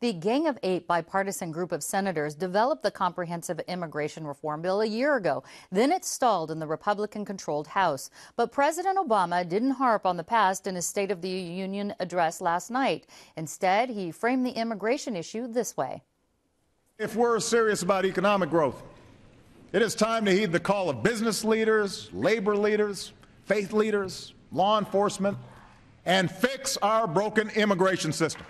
The Gang of Eight bipartisan group of senators developed the comprehensive immigration reform bill a year ago. Then it stalled in the Republican-controlled House. But President Obama didn't harp on the past in his State of the Union address last night. Instead, he framed the immigration issue this way. If we're serious about economic growth, it is time to heed the call of business leaders, labor leaders, faith leaders, law enforcement, and fix our broken immigration system.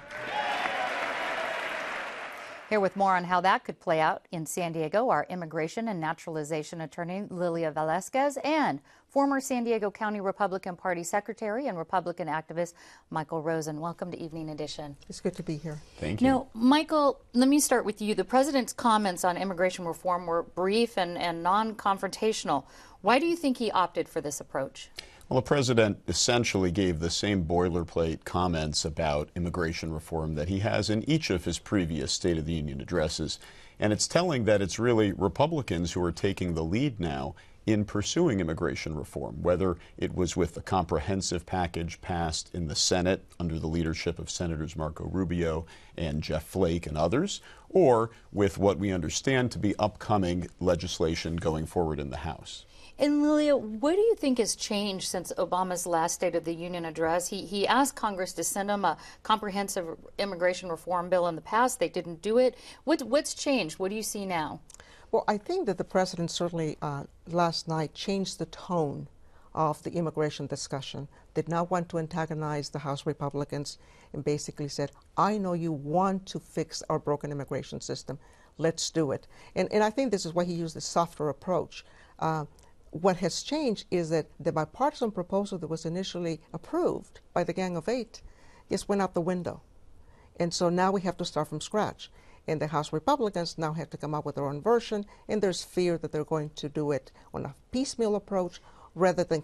Here with more on how that could play out in San Diego, our immigration and naturalization attorney Lilia Velasquez and former San Diego County Republican Party Secretary and Republican activist Michael Rosen. Welcome to Evening Edition. It's good to be here. Thank you. Now, Michael, let me start with you. The president's comments on immigration reform were brief and non-confrontational. Why do you think he opted for this approach? Well, the president essentially gave the same boilerplate comments about immigration reform that he has in each of his previous State of the Union addresses. And it's telling that it's really Republicans who are taking the lead now in pursuing immigration reform, whether it was with the comprehensive package passed in the Senate under the leadership of Senators Marco Rubio and Jeff Flake and others, or with what we understand to be upcoming legislation going forward in the House. And Lilia, what do you think has changed since Obama's last State of the Union address? He asked Congress to send him a comprehensive immigration reform bill in the past. They didn't do it. What's changed? What do you see now? Well, I think that the president certainly last night changed the tone of the immigration discussion, did not want to antagonize the House Republicans, and basically said, I know you want to fix our broken immigration system. Let's do it. And I think this is why he used the softer approach. What has changed is that the bipartisan proposal that was initially approved by the Gang of Eight just went out the window. And so now we have to start from scratch. And the House Republicans now have to come up with their own version, and there's fear that they're going to do it on a piecemeal approach rather than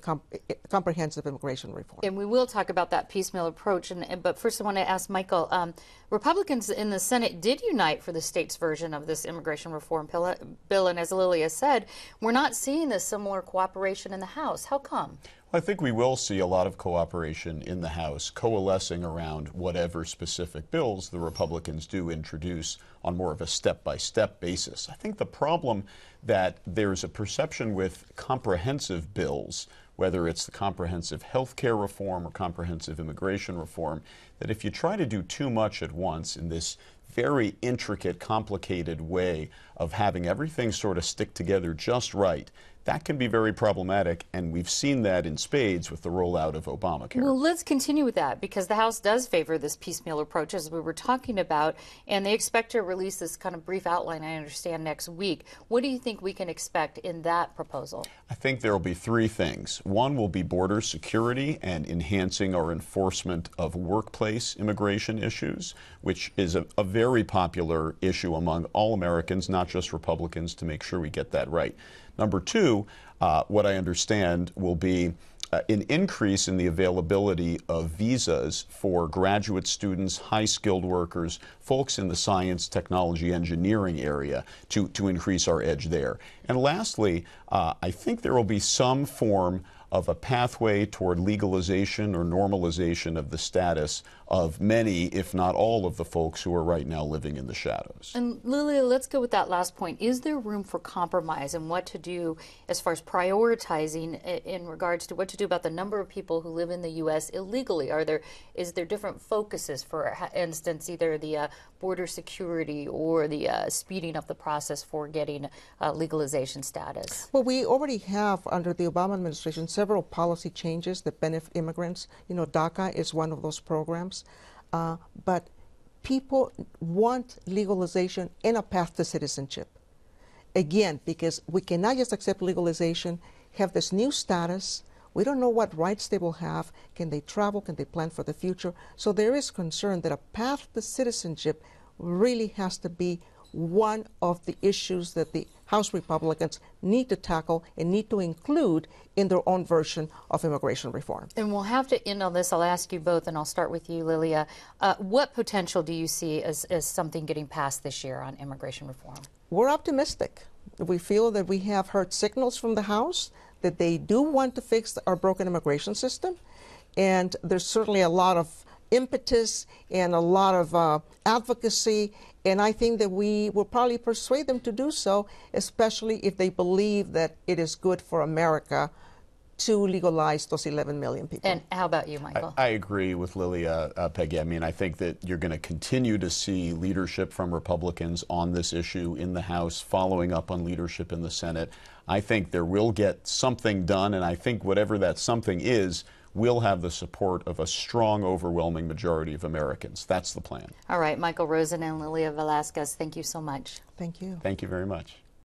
comprehensive immigration reform. And we will talk about that piecemeal approach. But first I want to ask Michael, Republicans in the Senate did unite for the state's version of this immigration reform bill. And as Lilia said, we're not seeing this similar cooperation in the House. How come? I think we will see a lot of cooperation in the House, coalescing around whatever specific bills the Republicans do introduce on more of a step-by-step basis. I think the problem that there's a perception with comprehensive bills, whether it's the comprehensive health care reform or comprehensive immigration reform, that if you try to do too much at once in this very intricate, complicated way of having everything sort of stick together just right, that can be very problematic, and we've seen that in spades with the rollout of Obamacare. Well, let's continue with that, because the House does favor this piecemeal approach, as we were talking about, and they expect to release this kind of brief outline, I understand, next week. What do you think we can expect in that proposal? I think there will be three things. One will be border security and enhancing our enforcement of workplace immigration issues, which is a very popular issue among all Americans, not just Republicans, to make sure we get that right. Number two, what I understand will be an increase in the availability of visas for graduate students, high-skilled workers, folks in the science, technology, engineering area to increase our edge there. And lastly, I think there will be some form of a pathway toward legalization or normalization of the status of many, if not all, of the folks who are right now living in the shadows. And Lilia, let's go with that last point. Is there room for compromise and what to do as far as prioritizing in regards to what to do about the number of people who live in the U.S. illegally? Is there different focuses, for instance, either the border security or the speeding up the process for getting legalization status? Well, we already have, under the Obama administration, several policy changes that benefit immigrants. You know, DACA is one of those programs. But people want legalization and a path to citizenship. Again, because we cannot just accept legalization, have this new status. We don't know what rights they will have. Can they travel? Can they plan for the future? So there is concern that a path to citizenship really has to be one of the issues that the House Republicans need to tackle and need to include in their own version of immigration reform. And we'll have to end on this. I'll ask you both, and I'll start with you, Lilia. What potential do you see as something getting passed this year on immigration reform? We're optimistic. We feel that we have heard signals from the House that they do want to fix our broken immigration system. And there's certainly a lot of impetus and a lot of advocacy, and I think that we will probably persuade them to do so, especially if they believe that it is good for America to legalize those 11 million people. And how about you, Michael? I agree with Lilia, Peggy. I mean, I think that you're going to continue to see leadership from Republicans on this issue in the House, following up on leadership in the Senate. I think there will get something done, and I think whatever that something is, will have the support of a strong, overwhelming majority of Americans. That's the plan. All right, Michael Rosen and Lilia Velasquez, thank you so much. Thank you. Thank you very much.